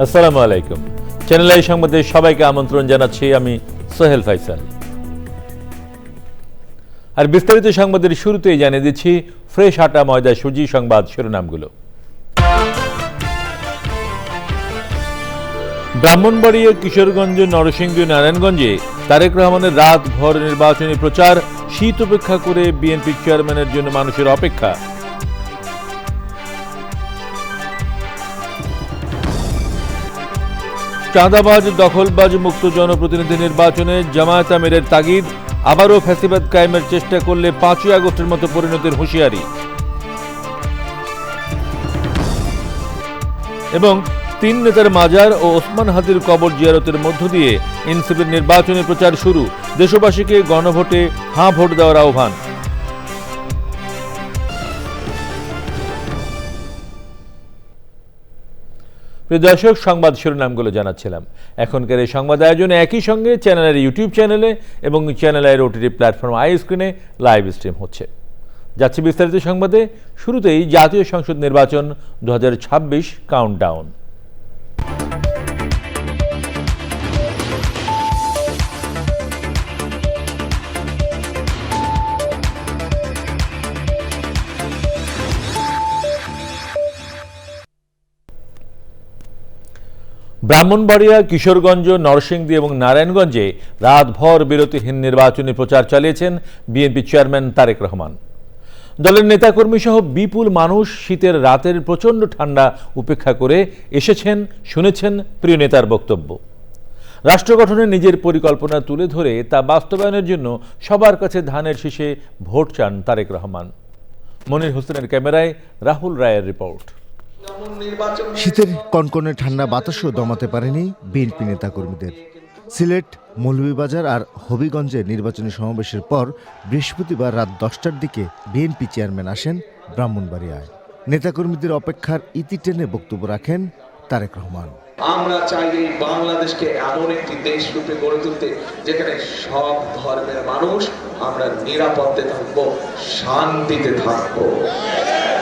আসসালামু আলাইকুম। Channel I সংবাদে সবাইকে আমন্ত্রণ জানাচ্ছি আমি সোহেল ফাইসাল। আর বিস্তারিত সংবাদের শুরুতেই জানিয়ে দিচ্ছি ফ্রেশ আটা ময়দা সুজি সংবাদ শিরোনামগুলো। ব্রাহ্মণবাড়িয়া, কিশোরগঞ্জ, নরসিংদী, নারায়ণগঞ্জে তারেক রহমানের রাত ভর নির্বাচনী প্রচার, শীত উপেক্ষা করে বিএনপি চেয়ারম্যানের জন্য মানুষের অপেক্ষা। চাঁদাবাজ, দখলবাজ মুক্ত জনপ্রতিনিধি নির্বাচনে জামায়াত আমিরের তাগিদ, আবারও ফ্যাসিবাদ কায়েমের চেষ্টা করলে 5ই আগস্টের মতো পরিণতির হুঁশিয়ারি। এবং 3 নেতার মাজার ও ওসমান হাদির কবর জিয়ারতের মধ্য দিয়ে এনসিপির নির্বাচনী প্রচার শুরু, দেশবাসীকে গণভোটে হাঁ ভোট দেওয়ার আহ্বান। প্রিয় দর্শক, সংবাদ শিরোনামগুলো জানাচ্ছিলাম। এখনকার এই সংবাদ আয়োজনে একই সঙ্গে চ্যানেলের ইউটিউব চ্যানেলে এবং চ্যানেলের ওটিটি প্ল্যাটফর্ম আই স্ক্রিনে লাইভ স্ট্রিম হচ্ছে। যাচ্ছে বিস্তারিত সংবাদে। শুরুতেই জাতীয় সংসদ নির্বাচন 2026 কাউন্টডাউন। ব্রাহ্মণবাড়িয়া, কিশোরগঞ্জ, নরসিংদী এবং নারায়ণগঞ্জে রাতভর বিরতিহীন নির্বাচনী প্রচার চালিয়েছেন বিএনপি চেয়ারম্যান তারেক রহমান। দলের নেতাকর্মী সহ বিপুল মানুষ শীতের রাতের প্রচণ্ড ঠান্ডা উপেক্ষা করে এসেছেন, শুনেছেন প্রিয় নেতার বক্তব্য। রাষ্ট্র গঠনে নিজের পরিকল্পনা তুলে ধরে তা বাস্তবায়নের জন্য সবার কাছে ধানের শীষে ভোট চান তারেক রহমান। মনির হোসেনের ক্যামেরায় রাহুল রায়ের রিপোর্ট। শীতের কনকনে ঠান্ডা বাতাসও দমাতে পারেনি বিএনপি নেতাকর্মীদের। সিলেট, মৌলভীবাজার আর হবিগঞ্জে নির্বাচনী সমাবেশের পর বৃহস্পতিবার রাত 10টার দিকে বিএনপি চেয়ারম্যান আসেন ব্রাহ্মণবাড়িয়ায়। নেতাকর্মীদের অপেক্ষার ইতি টেনে বক্তব্য রাখেন তারেক রহমান। আমরা চাই এই বাংলাদেশকে এমন একটি দেশ রূপে গড়ে তুলতে যেখানে সব ধর্মের মানুষ আমরা নিরাপদে থাকবো, শান্তিতে থাকবো।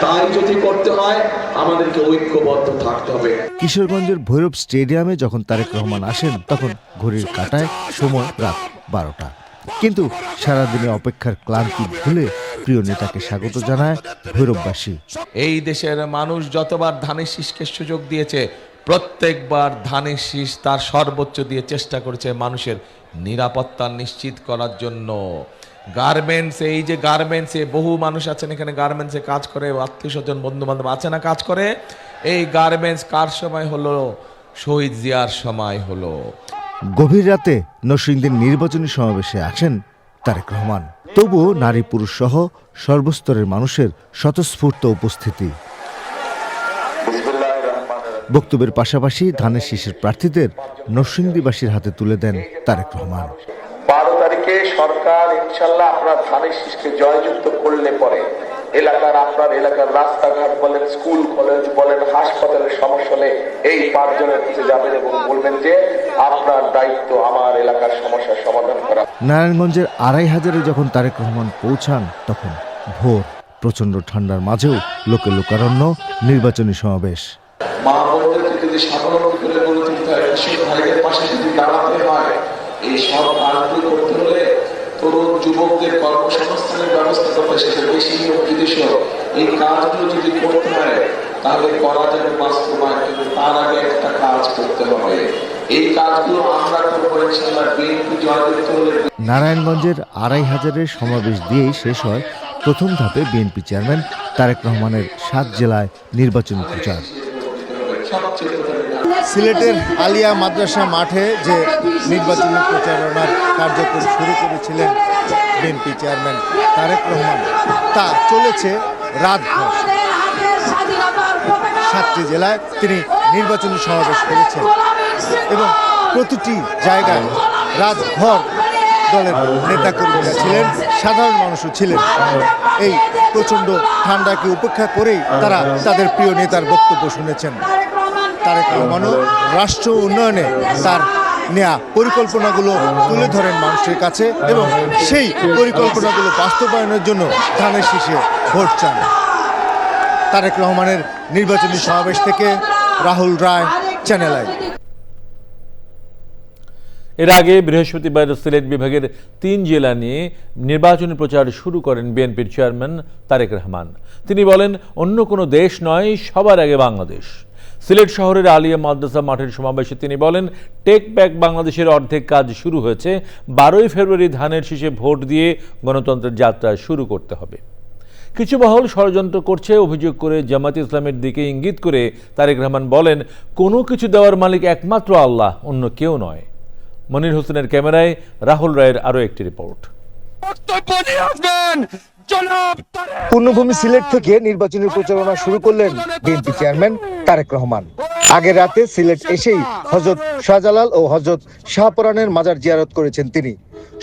তাই যদি করতে হয় আমাদেরকে ঐক্যবদ্ধ থাকতে হবে। কিশোরগঞ্জের ভৈরব স্টেডিয়ামে যখন তারেক রহমান আসেন তখন ঘড়ির কাঁটায় সময় রাত 12টা। কিন্তু সারাদিনে অপেক্ষার ক্লান্তি ভুলে প্রিয় নেতাকে স্বাগত জানায় ভৈরববাসী। এই দেশের মানুষ যতবার ধানের শীষকে সুযোগ দিয়েছে, প্রত্যেকবার ধানের শীষ তার সর্বোচ্চ দিয়ে চেষ্টা করেছে মানুষের নিরাপত্তা নিশ্চিত করার জন্য। গার্মেন্টস, এই যে গার্মেন্টসে বহু মানুষ আছেন এখানে, গার্মেন্টসে কাজ করে, আত্মীয় স্বজন বন্ধু বান্ধব আছে না কাজ করে। এই গার্মেন্টস কার সময় হলো? শহীদ জিয়ার সময় হলো। গভীর রাতে নরসিংদীর নির্বাচনী সমাবেশে আসেন তারেক রহমান। তবুও নারী পুরুষ সহ সর্বস্তরের মানুষের স্বতঃস্ফূর্ত উপস্থিতি। বক্তব্যের পাশাপাশি ধানের শীষের প্রার্থীদের নরসিংদীবাসীর হাতে তুলে দেন তারেক রহমান। 12 তারিখে সরকার ইনশাল্লাহ আপনার ধানের শীষকে জয়যুক্ত করলে পরে আপনার এলাকার রাস্তাঘাট বলেন, স্কুল কলেজ বলেন, হাসপাতালের সমস্যা হলে এই 5 জনের কাছে যাবেন এবং বলবেন যে আপনার দায়িত্ব আমার এলাকার সমস্যার সমাধান করা। নারায়ণগঞ্জের 2500-এ যখন তারেক রহমান পৌঁছান তখন ভোর। প্রচন্ড ঠান্ডার মাঝেও লোকে লোকারণ্য নির্বাচনী সমাবেশ। মা বোনদেরকে যদি সাধারণ করে গড়ে তুলতে হয়, সেই ভাইদের পাশে যদি দাঁড়াতে হয়, এই সব কাজগুলো করতে হলে তরুণ যুবকদের কর্মসংস্থানের ব্যবস্থা করতে, সেটা বেশি হোক বিদেশি হোক, এই কাজগুলো যদি করতে হয় তাহলে করা যাবে বাস্তবায়ন। কিন্তু তার আগে একটা কাজ করতে হবে। এই কাজগুলো আমরা করবো ইনশাআল্লাহ। বিএনপি জয়যুক্ত হলে নারায়ণগঞ্জের 2500-এর সমাবেশ দিয়েই শেষ হয় প্রথম ধাপে বিএনপি চেয়ারম্যান তারেক রহমানের 7 জেলায় নির্বাচনী প্রচার। সিলেটের আলিয়া মাদ্রাসা মাঠে যে নির্বাচনী প্রচারণার কার্যক্রম শুরু করেছিলেন বিএনপি চেয়ারম্যান তারেক রহমান, তা চলেছে রাতভর। 7টি জেলায় তিনি নির্বাচনী সমাবেশ করেছেন এবং প্রতিটি জায়গায় রাতভর দলের নেতাকর্মীরা ছিলেন, সাধারণ মানুষও ছিলেন। এই প্রচণ্ড ঠান্ডাকে উপেক্ষা করেই তারা তাদের প্রিয় নেতার বক্তব্য শুনেছেন। তারেক রহমানও রাষ্ট্র উন্নয়নে তার নেয়া পরিকল্পনাগুলো তুলে ধরেন মানুষের কাছে এবং সেই পরিকল্পনাগুলো বাস্তবায়নের জন্য ধানের শীষে ভোট চান। তারেক রহমানের নির্বাচনী সমাবেশ থেকে রাহুল রায়, চ্যানেল আই। এর আগে বৃহস্পতিবার সিলেট বিভাগের 3 জেলা নিয়ে নির্বাচনী প্রচার শুরু করেন বিএনপির চেয়ারম্যান তারেক রহমান। তিনি বলেন, অন্য কোনো দেশ নয়, সবার আগে বাংলাদেশ। সিলেট শহরের আলিয়া মাদ্রাসা মাঠের সমাবেশে তিনি বলেন, টেক ব্যাক বাংলাদেশের অর্ধেক কাজ শুরু হয়েছে। 12ই ফেব্রুয়ারি ধানের শীষে ভোট দিয়ে গণতন্ত্রের যাত্রা শুরু করতে হবে। কিছু মহল ষড়যন্ত্র করছে অভিযোগ করে জামায়াতে ইসলামের দিকে ইঙ্গিত করে তারেক রহমান বলেন, কোনো কিছু দেওয়ার মালিক একমাত্র আল্লাহ, অন্য কেউ নয়। মনির হোসেনের ক্যামেরায় রাহুল রায়ের আরও একটি রিপোর্ট। পূর্ণভূমি সিলেট থেকে নির্বাচনী প্রচারণা শুরু করলেন বিএনপি চেয়ারম্যান তারেক রহমান। আগের রাতে সিলেট এসেই হযরত শাহজালাল ও হযরত শাহপরানের মাজার জিয়ারত করেছেন তিনি।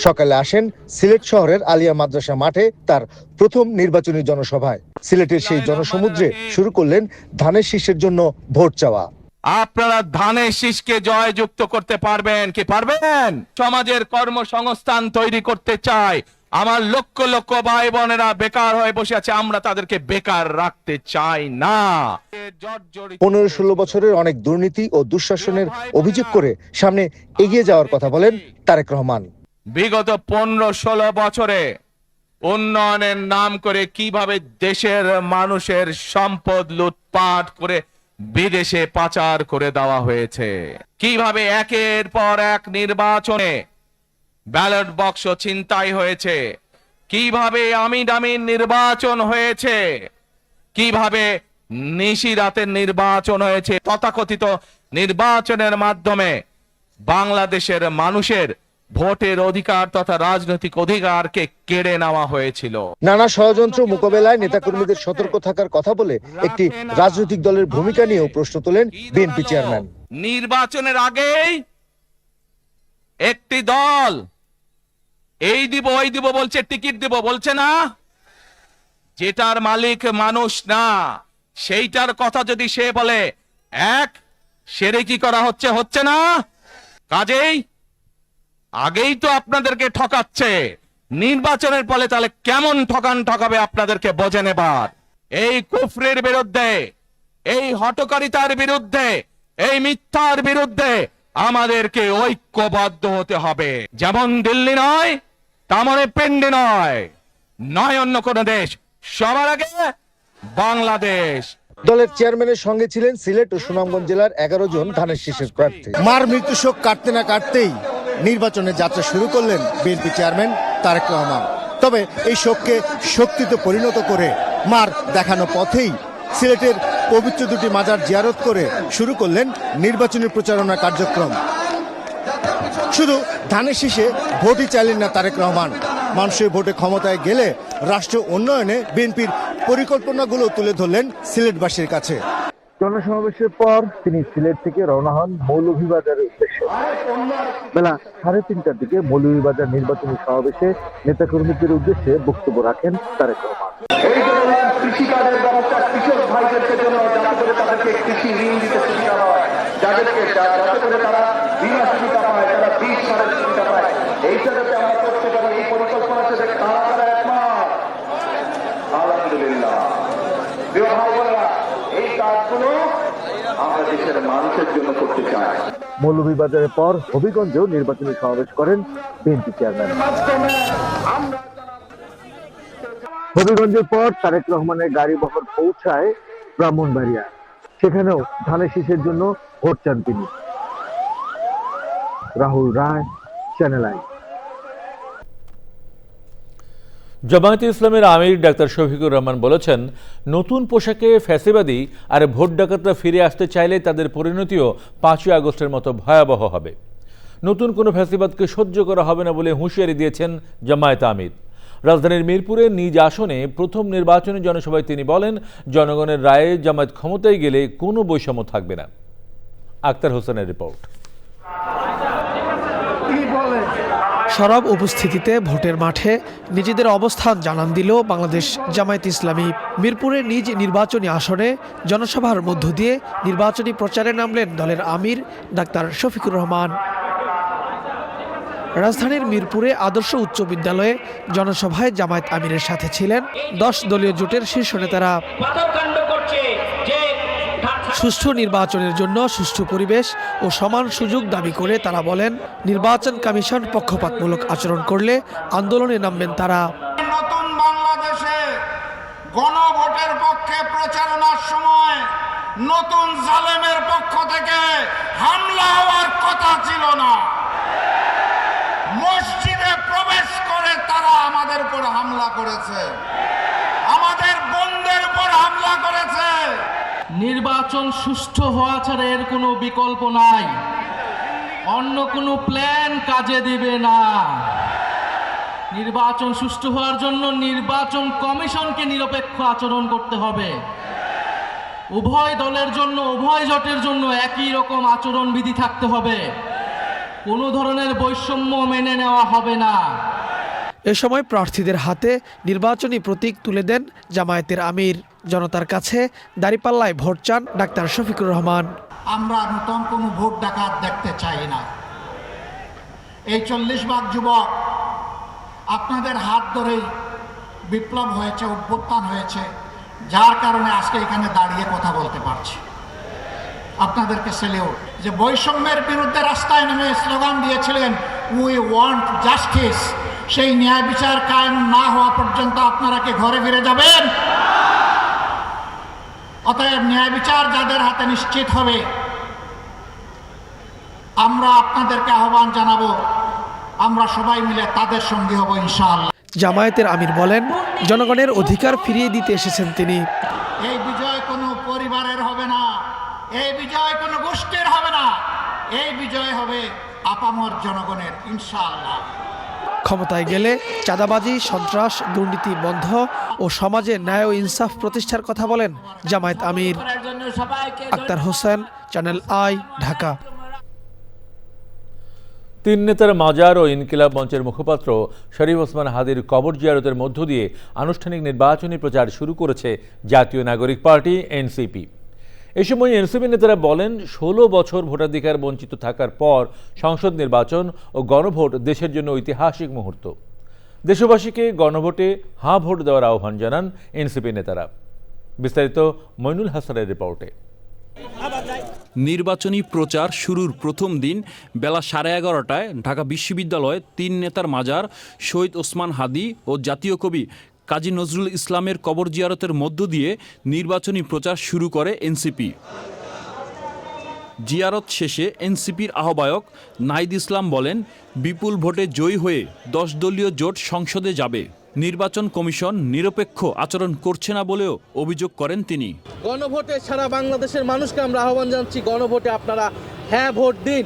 সকালে আসেন সিলেট শহরের আলিয়া মাদ্রাসা মাঠে তার প্রথম নির্বাচনী জনসভায়। সিলেটের সেই জনসমুদ্রে শুরু করলেন ধানের শীষের জন্য ভোট চাওয়া। আপনারা ধানের শীষকে জয়যুক্ত করতে পারবেন কি পারবেন? সমাজের কর্মসংস্থান তৈরি করতে চাই। আমার লক্ষ লক্ষ ভাই বোনেরা বেকার হয়ে বসে আছে, আমরা তাদেরকে বেকার রাখতে চাই না। 15-16 বছরের অনেক দুর্নীতি ও দুঃশাসনের অভিযোগ করে সামনে এগিয়ে যাওয়ার কথা বলেন তারেক রহমান। বিগত 15-16 বছরে উন্নয়নের নাম করে কিভাবে দেশের মানুষের সম্পদ লুটপাট করে বিদেশে পাচার করে দেওয়া হয়েছে, কিভাবে একের পর এক নির্বাচনে ব্যালট বাক্স ছিনতাই হয়েছে, কিভাবে আমিন নির্বাচন হয়েছে, কিভাবে নিশি রাতের নির্বাচন হয়েছে। তথাকথিত নির্বাচনের মাধ্যমে বাংলাদেশের মানুষের ভোটের অধিকার তথা রাজনৈতিক অধিকারকে কেড়ে নেওয়া হয়েছিল। নানা ষড়যন্ত্র মোকাবেলায় নেতাকর্মীদের সতর্ক থাকার কথা বলে একটি রাজনৈতিক দলের ভূমিকা নিয়েও প্রশ্ন তোলেন বিএনপি চেয়ারম্যান। নির্বাচনের আগেই একটি দল এই দিব ওই দিব বলছে, টিকিট দিব বলছে না, যেটার মালিক মানুষ না সেইটার কথা যদি সে বলে এক, সেরে কি করা হচ্ছে, হচ্ছে না। কাজেই আগেই তো আপনাদেরকে ঠকাচ্ছে, নির্বাচনের ফলে তাহলে কেমন ঠকাবে আপনাদেরকে বোঝে নেবার। এই কুফরের বিরুদ্ধে, এই হঠকারিতার বিরুদ্ধে, এই মিথ্যার বিরুদ্ধে আমাদেরকে ঐক্যবদ্ধ হতে হবে। যেমন দিল্লি নয় তেমন পেন্ডি নয়, নয় অন্য কোন দেশ, সবার আগে বাংলাদেশ। দলের চেয়ারম্যানের সঙ্গে ছিলেন সিলেট ও সুনামগঞ্জ জেলার 11 জন ধানের শীষের প্রার্থী। মার মৃত্যু শোক কাটতে না কাটতেই নির্বাচনের যাত্রা শুরু করলেন বিএনপি চেয়ারম্যান তারেক রহমান। তবে এই শোককে শক্তিতে পরিণত করে মার দেখানো পথেই সিলেটের পবিত্র দুটি মাজার জিয়ারত করে শুরু করলেন নির্বাচনী প্রচারণা কার্যক্রম। শুধু ধানের শীষে ভোটই চাইলেন না তারেক রহমান, মানুষের ভোটে ক্ষমতায় গেলে রাষ্ট্র উন্নয়নে বিএনপির পরিকল্পনাগুলো তুলে ধরলেন সিলেটবাসীর কাছে। জনসমাবেশের পর তিনি সিলেট থেকে রওনা হন মৌলভীবাজারের উদ্দেশ্যে। বেলা 3:30টার দিকে মৌলভীবাজার নির্বাচনী সমাবেশে নেতাকর্মীদের উদ্দেশ্যে বক্তব্য রাখেন তারেক রহমান। কৃষিকাজের ব্যবস্থা কৃষক ভাইদেরকে জন্য, যাতে করে তাদেরকে কৃষি ঋণ দিতে সুবিধা হয়, যাতে করে তারা বীমা সুবিধা পায়, তারা বীজ সারের সুবিধা পায়। এইটা যাতে আমরা করতে পারি, এই পরিকল্পনা সাথে তারা একমত। আলহামদুলিল্লাহ প্রিয় ভাই বোনেরা, এই কাজগুলো আমরা দেশের মানুষের জন্য করতে চাই। মৌলভীবাজারের পর হবিগঞ্জেও নির্বাচনী সমাবেশ করেন বিএনপি চেয়ারম্যান। হবিগঞ্জের পর তারেক রহমানের গাড়ি বহর পৌঁছায় ব্রাহ্মণবাড়িয়া। সেখানেও ধানের শীষের জন্য ভোট চান তিনি। রাহুল রায়, চ্যানেল আই। জামায়াতে ইসলামের আমির ডাক্তার শফিকুর রহমান বলেছেন, নতুন পোশাকে ফ্যাসিবাদী আর ভোট ডাকাতরা ফিরে আসতে চাইলে তাদের পরিণতিও 5ই আগস্টের মতো ভয়াবহ হবে। নতুন কোনো ফ্যাসিবাদকে সহ্য করা হবে না বলে হুঁশিয়ারি দিয়েছেন জামায়াত আমির। রাজধানীর মিরপুরে নিজ আসনে প্রথম নির্বাচনী জনসভায় তিনি বলেন, জনগণের রায়ে জামায়াত ক্ষমতায় গেলে কোনো বৈষম্য থাকবে না। আক্তার হোসেনের রিপোর্ট। সরব উপস্থিতিতে ভোটের মাঠে নিজেদের অবস্থান জানান দিল বাংলাদেশ জামায়াত ইসলামী। মিরপুরে নিজ নির্বাচনী আসনে জনসভার মধ্য দিয়ে নির্বাচনী প্রচারে নামলেন দলের আমির ডাক্তার শফিকুর রহমান। রাজধানীর মিরপুরে আদর্শ উচ্চ বিদ্যালয়ে জনসভায় জামায়াত আমিরের সাথে ছিলেন 10 দলীয় জোটের শীর্ষ নেতারা। সুষ্ঠু নির্বাচনের জন্য সুষ্ঠু পরিবেশ ও সমান সুযোগ দাবি করে তারা বলেন, নির্বাচন কমিশন পক্ষপাতমূলক আচরণ করলে আন্দোলনে নামবেন তারা। নতুন বাংলাদেশে গণভোটের পক্ষে প্রচারণার সময় নতুন জালেমের পক্ষ থেকে হামলা হওয়ার কথা ছিল না। মসজিদে প্রবেশ করে তারা আমাদের উপর হামলা করেছে, আমাদের বোনদের উপর হামলা করেছে। নির্বাচন সুষ্ঠু হওয়া ছাড়া এর কোনো বিকল্প নাই, অন্য কোনো প্ল্যান কাজে দিবে না। নির্বাচন সুষ্ঠু হওয়ার জন্য নির্বাচন কমিশনকে নিরপেক্ষ আচরণ করতে হবে। উভয় দলের জন্য, উভয় জোটের জন্য একই রকম আচরণবিধি থাকতে হবে। কোনো ধরনের বৈষম্য মেনে নেওয়া হবে না। এ সময় প্রার্থীদের হাতে নির্বাচনী প্রতীক তুলে দেন জামায়াতের আমির। জনতার কাছে দাঁড়িপাল্লায় ভোট চান ডাক্তার শফিকুর রহমান। আমরা নতুন কোনো ভোট ডাকাত দেখতে চাই না। এই 40 ভাগ যুবক আপনাদের হাত ধরেই বিপ্লব হয়েছে, অভ্যুত্থান হয়েছে, যার কারণে আজকে এখানে দাঁড়িয়ে কথা বলতে পারছি। আপনাদেরকে সেলিউট। যে বৈষম্যের বিরুদ্ধে রাস্তায় নেমে স্লোগান দিয়েছিলেন উই ওয়ান্ট জাস্টিস, সেই ন্যায় বিচার কায়েম না হওয়া পর্যন্ত আপনারা কি ঘরে ফিরে যাবেন? অতএব ন্যায় বিচার যাদের হাতে নিশ্চিত হবে, আমরা আপনাদেরকে আহ্বান জানাবো, আমরা সবাই মিলে তাদের সঙ্গী হব ইনশাআল্লাহ। জামায়াতের আমির বলেন, জনগণের অধিকার ফিরিয়ে দিতে এসেছেন তিনি। এই বিজয় কোনো পরিবারের হবে না, এই বিজয় কোনো গোষ্ঠীর হবে না, এই বিজয় হবে আপামর জনগণের ইনশাআল্লাহ। ক্ষমতায় গেলে চাঁদাবাজি, সন্ত্রাস, দুর্নীতি বন্ধ ও সমাজে ন্যায় ও ইনসাফ প্রতিষ্ঠার কথা বলেন জামায়াত আমির। Aktar Hossain, channel I, Dhaka. তিন নেতার মাজার ও ইনকিলাব মঞ্চের মুখপাত্র শরীফ ওসমান হাদির কবর জিয়ারতের মধ্য দিয়ে আনুষ্ঠানিক নির্বাচনী প্রচার শুরু করেছে জাতীয় নাগরিক পার্টি এনসিপি। এ সময় এনসিপি নেতারা বলেন, 16 বছর ভোটাধিকার বঞ্চিত থাকার পর সংসদ নির্বাচন ও গণভোট দেশের জন্য ঐতিহাসিক মুহূর্ত। দেশবাসীকে গণভোটে হাঁ ভোট দেওয়ার আহ্বান জানান এনসিপি নেতারা। বিস্তারিত মইনুল হাসানের রিপোর্টে। নির্বাচনী প্রচার শুরুর প্রথম দিন বেলা 11:30টায় ঢাকা বিশ্ববিদ্যালয়ে তিন নেতার মাজার, শহীদ ওসমান হাদি ও জাতীয় কবি কাজী নজরুল ইসলামের কবর জিয়ারতের মধ্য দিয়ে নির্বাচনী প্রচার শুরু করে এনসিপি। জিয়ারত শেষে এনসিপির আহ্বায়ক নাহিদ ইসলাম বলেন, বিপুল ভোটে জয়ী হয়ে 10 দলীয় জোট সংসদে যাবে। নির্বাচন কমিশন নিরপেক্ষ আচরণ করছে না বলেও অভিযোগ করেন তিনি। গণভোটে সারা বাংলাদেশের মানুষকে আমরা আহ্বান জানাচ্ছি, গণভোটে আপনারা হ্যাঁ ভোট দিন।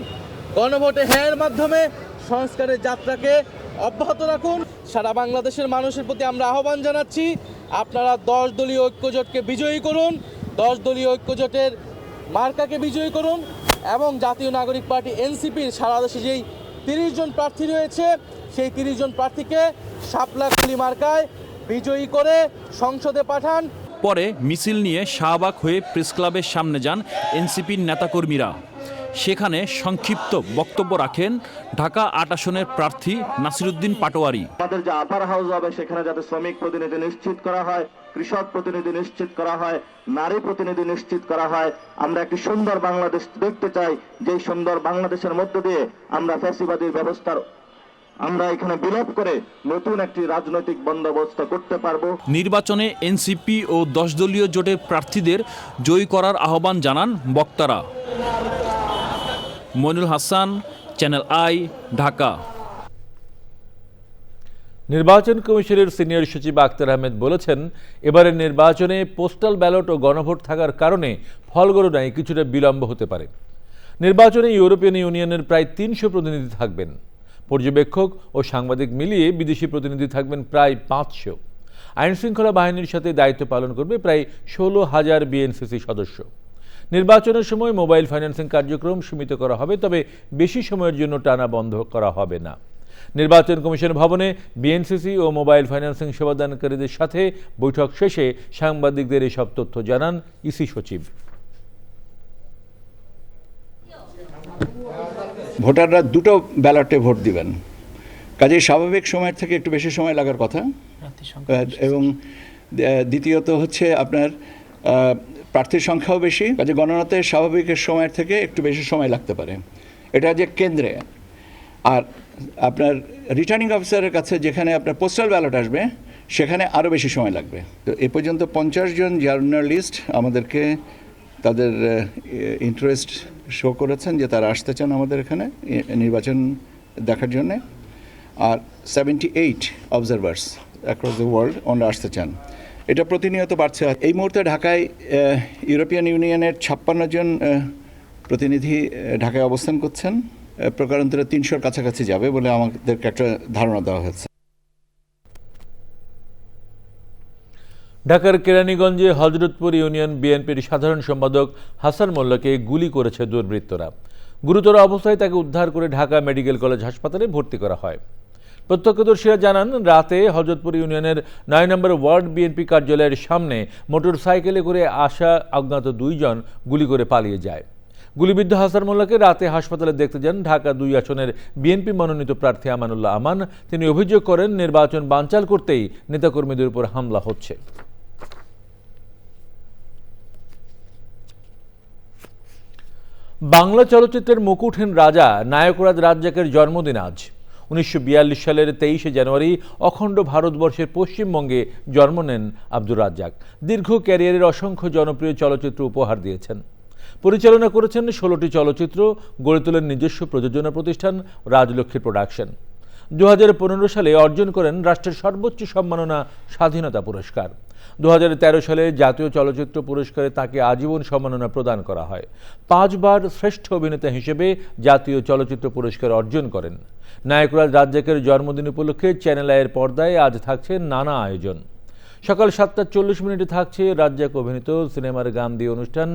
গণভোটে হ্যাঁর মাধ্যমে সংস্কারের যাত্রাকে অব্যাহত রাখুন। সারা বাংলাদেশের মানুষের প্রতি আমরা আহ্বান জানাচ্ছি, আপনারা 10 দলীয় ঐক্যজোটকে বিজয়ী করুন, 10 দলীয় ঐক্যজোটের মার্কাকে বিজয়ী করুন এবং জাতীয় নাগরিক পার্টি এনসিপির সারা দেশে যেই 30 জন প্রার্থী রয়েছে সেই 30 জন প্রার্থীকে শাপলা কুলি মার্কায় বিজয়ী করে সংসদে পাঠান। পরে মিছিল নিয়ে শাহবাগ হয়ে প্রেস ক্লাবের সামনে যান এনসিপির নেতাকর্মীরা। সেখানে সংক্ষিপ্ত বক্তব্য রাখেন ঢাকা 8 আসনের প্রার্থী নাসিরউদ্দিন পাটোয়ারি। আমাদের যে আপার হাউস হবে সেখানে যাতে শ্রমিক প্রতিনিধি নিশ্চিত করা হয়, কৃষক প্রতিনিধি নিশ্চিত করা হয়, নারী প্রতিনিধি নিশ্চিত করা হয়। আমরা একটি সুন্দর বাংলাদেশ দেখতে চাই, যেই সুন্দর বাংলাদেশের মধ্য দিয়ে আমরা ফ্যাসিবাদী ব্যবস্থার আমরা এখানে বিলোপ করে নতুন একটি রাজনৈতিক বন্দোবস্ত করতে পারবো। নির্বাচনে এনসিপি ও 10 দলীয় জোটের প্রার্থীদের জয়ী করার আহ্বান জানান বক্তারা। Moinul Hasan, channel I, Dhaka. নির্বাচন কমিশনের সিনিয়র সচিব আক্তার আহমেদ বলেছেন, এবারের নির্বাচনে পোস্টাল ব্যালট ও গণভোট থাকার কারণে ফল গণনায় কিছুটা বিলম্ব হতে পারে। নির্বাচনে ইউরোপিয়ান ইউনিয়নের প্রায় 300 প্রতিনিধি থাকবেন। পর্যবেক্ষক ও সাংবাদিক মিলিয়ে বিদেশি প্রতিনিধি থাকবেন প্রায় 500। আইনশৃঙ্খলা বাহিনীর সাথে দায়িত্ব পালন করবে প্রায় 16,000 বিএনসিসি সদস্য। নির্বাচনের সময় মোবাইল ফাইন্যান্সিং কার্যক্রম সীমিত করা হবে, তবে বেশি সময়ের জন্য টানা বন্ধ করা হবে না। নির্বাচন কমিশন ভবনে বিএনসিসি ও মোবাইল ফাইন্যান্সিং সেবাদানকারীদের সাথে বৈঠক শেষে সাংবাদিকদের এসব তথ্য জানান ইসি সচিব। ভোটাররা দুটো ব্যালটে ভোট দিবেন, কাজেই স্বাভাবিক সময়ের থেকে একটু বেশি সময় লাগার কথা। এবং দ্বিতীয়ত হচ্ছে আপনার প্রার্থীর সংখ্যাও বেশি, কাজে গণনাতে স্বাভাবিকের সময়ের থেকে একটু বেশি সময় লাগতে পারে। এটা যে কেন্দ্রে, আর আপনার রিটার্নিং অফিসারের কাছে যেখানে আপনার পোস্টাল ব্যালট আসবে সেখানে আরও বেশি সময় লাগবে। তো এ পর্যন্ত 50 জন জার্নালিস্ট আমাদেরকে তাদের ইন্টারেস্ট শো করেছেন যে তারা আসতে চান আমাদের এখানে নির্বাচন দেখার জন্যে, আর 78 অবজারভার্স অ্যাক্রস দ্য ওয়ার্ল্ড ওনারা আসতে চান। এটা প্রতিনিয়ত বাড়ছে। এই মুহূর্তে ঢাকায় ইউরোপিয়ান ইউনিয়নের 56 জন প্রতিনিধি ঢাকায় অবস্থান করছেন। প্রকারান্তরে 300-র কাছাকাছি যাবে বলে আমাদেরকে একটা ধারণা দেওয়া হয়েছে। ঢাকার কেরানীগঞ্জে হযরতপুর ইউনিয়ন বিএনপির সাধারণ সম্পাদক হাসান মোল্লাকে গুলি করেছে দুর্বৃত্তরা। গুরুতর অবস্থায় তাকে উদ্ধার করে ঢাকা মেডিকেল কলেজ হাসপাতালে ভর্তি করা হয়। প্রত্যক্ষদর্শীরা জানান, রাতে হযরতপুর ইউনিয়নের 9 নম্বর ওয়ার্ড বিএনপি কার্যালয়ের সামনে মোটরসাইকেলে করে আসা অজ্ঞাত 2 জন গুলি করে পালিয়ে যায়। গুলিবিদ্ধ হাসান মোল্লাকে রাতে হাসপাতালে দেখতে যান ঢাকা 2 আসনের বিএনপি মনোনীত প্রার্থী আমানুল্লাহ আমান। তিনি অভিযোগ করেন, নির্বাচন বানচাল করতেই নেতাকর্মীদের উপর হামলা হচ্ছে। বাংলা চলচ্চিত্রের মুকুটহীন রাজা নায়করাজ রাজ্জাকের জন্মদিন আজ। 1942 সালের 23শে জানুয়ারি অখণ্ড ভারতবর্ষের পশ্চিমবঙ্গে জন্ম নেন আব্দুর রাজ্জাক। দীর্ঘ ক্যারিয়ারের অসংখ্য জনপ্রিয় চলচ্চিত্র উপহার দিয়েছেন। পরিচালনা করেছেন 16টি চলচ্চিত্র, গড়ে তোলেন নিজস্ব প্রযোজনা প্রতিষ্ঠান রাজলক্ষ্মী প্রোডাকশন। 2015 সালে অর্জন করেন রাষ্ট্রের সর্বোচ্চ সম্মাননা স্বাধীনতা পুরস্কার। 2013 সালে জাতীয় চলচ্চিত্র পুরস্কারে তাকে আজীবন সম্মাননা প্রদান করা হয়। 5 বার শ্রেষ্ঠ অভিনেতা হিসেবে জাতীয় চলচ্চিত্র পুরস্কার অর্জন করেন। নায়করাজ রাজ্জাকের জন্মদিন উপলক্ষে চ্যানেল আইয়ের পর্দায় আজ থাকছে নানা আয়োজন। সকাল 7:40 থাকছে রাজ্জাক অভিনীত সিনেমার গান দিয়ে অনুষ্ঠান,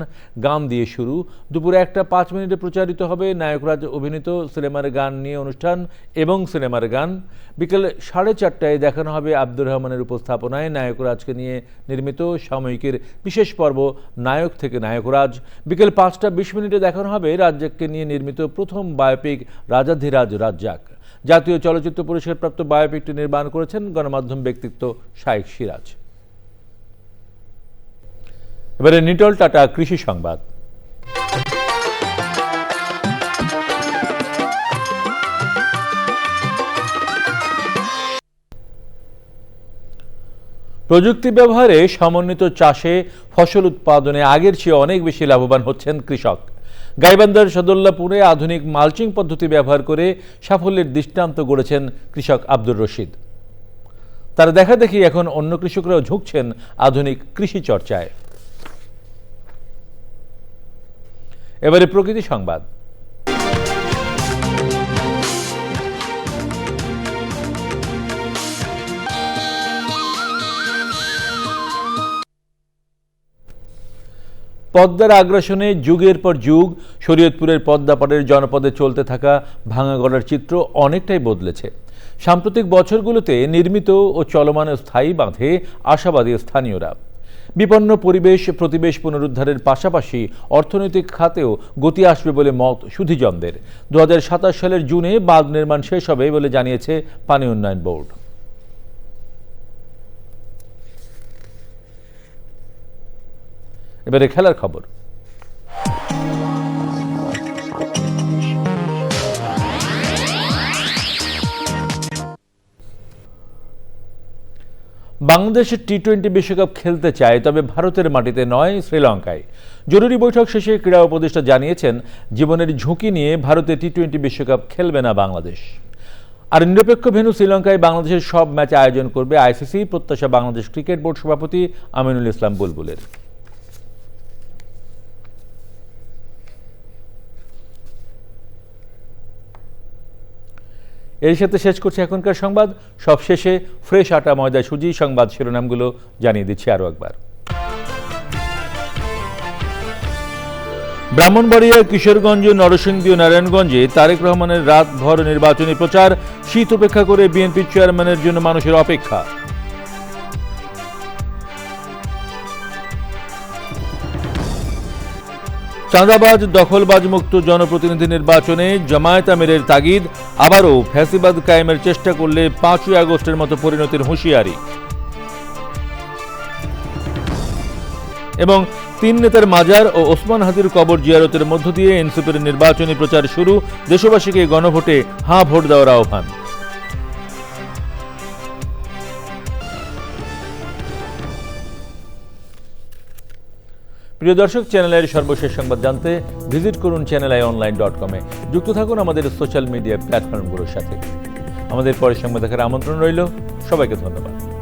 গান দিয়ে শুরু। দুপুরে 1:05 প্রচারিত হবে নায়করাজ অভিনীত সিনেমার গান নিয়ে অনুষ্ঠান এবং সিনেমার গান। বিকেল 4:30টায় দেখানো হবে আব্দুর রহমানের উপস্থাপনায় নায়করাজকে নিয়ে নির্মিত সাময়িকীর বিশেষ পর্ব নায়ক থেকে নায়করাজ। বিকেল 5:20 দেখানো হবে রাজ্জাককে নিয়ে নির্মিত প্রথম বায়োপিক রাজাধিরাজ রাজ্জাক। জাতীয় চলচ্চিত্র পুরস্কারপ্রাপ্ত বায়োপিকটি নির্মাণ করেছেন গণমাধ্যম ব্যক্তিত্ব শাইখ সিরাজ। এবারে নিটল টাটা কৃষি সংবাদ। প্রযুক্তি ব্যবহারে সমন্বিত চাষে ফসল উৎপাদনে আগের চেয়ে অনেক বেশি লাভবান হচ্ছেন কৃষক। গাইবান্ধার সদুল্লাপুরে আধুনিক মালচিং পদ্ধতি ব্যবহার করে সাফল্যের দৃষ্টান্ত গড়েছেন কৃষক আব্দুর রশিদ। তার দেখা দেখি এখন অন্য কৃষকরাও ঝুঁকছেন আধুনিক কৃষি চর্চায়। এবারে প্রকৃতি সংবাদ। পদ্মার আগ্রাসনে যুগের পর যুগ শরীয়তপুরের পদ্মাপাড়ের জনপদে চলতে থাকা ভাঙা গড়ার চিত্র অনেকটাই বদলেছে। সাম্প্রতিক বছরগুলোতে নির্মিত ও চলমান স্থায়ী বাঁধে আশাবাদী স্থানীয়রা। বিপন্ন পরিবেশ প্রতিবেশ পুনরুদ্ধারের পাশাপাশি অর্থনৈতিক খাতেও গতি আসবে বলে মত সুধীজনদের। 2027 সালের জুনে বাঁধ নির্মাণ শেষ হবে বলে জানিয়েছে পানি উন্নয়ন বোর্ড। এবারে খেলার খবর। বাংলাদেশ টি-20 বিশ্বকাপ খেলতে চায়, তবে ভারতের মাটিতে নয়, শ্রীলঙ্কায়। জরুরি বৈঠক শেষে ক্রীড়া উপদেষ্টা জানিয়েছেন, জীবনের ঝুঁকি নিয়ে ভারতে টি-20 বিশ্বকাপ খেলবে না বাংলাদেশ। আর নিরপেক্ষ ভেন্যু শ্রীলঙ্কায় বাংলাদেশের সব ম্যাচ আয়োজন করবে আইসিসি, প্রত্যাশা বাংলাদেশ ক্রিকেট বোর্ড সভাপতি আমিনুল ইসলাম বুলবুলের। এর সাথে শেষ করছে এখনকার সংবাদ। সব শেষে ফ্রেশ আটা ময়দা সুজি সংবাদ শিরোনামগুলো জানিয়ে দিচ্ছি আরও একবার। ব্রাহ্মণবাড়িয়া, কিশোরগঞ্জ, নরসিংদী ও নারায়ণগঞ্জে তারেক রহমানের রাতভর নির্বাচনী প্রচার। শীত উপেক্ষা করে বিএনপি চেয়ারম্যানের জন্য মানুষের অপেক্ষা। চাঁদাবাজ দখলবাজ মুক্ত জনপ্রতিনিধি নির্বাচনে জামায়াত আমিরের তাগিদ। আবারও ফ্যাসিবাদ কায়েমের চেষ্টা করলে 5ই আগস্টের মতো পরিণতির হুঁশিয়ারি। এবং তিন নেতার মাজার ও ওসমান হাদির কবর জিয়ারতের মধ্য দিয়ে এনসিপির নির্বাচনী প্রচার শুরু, দেশবাসীকে গণভোটে হাঁ ভোট দেওয়ার আহ্বান। প্রিয় দর্শক, চ্যানেলের সর্বশেষ সংবাদ জানতে ভিজিট করুন channelionline.com-এ। যুক্ত থাকুন আমাদের সোশ্যাল মিডিয়া প্ল্যাটফর্মগুলোর সাথে। আমাদের পরের সংবাদ দেখার আমন্ত্রণ রইল। সবাইকে ধন্যবাদ।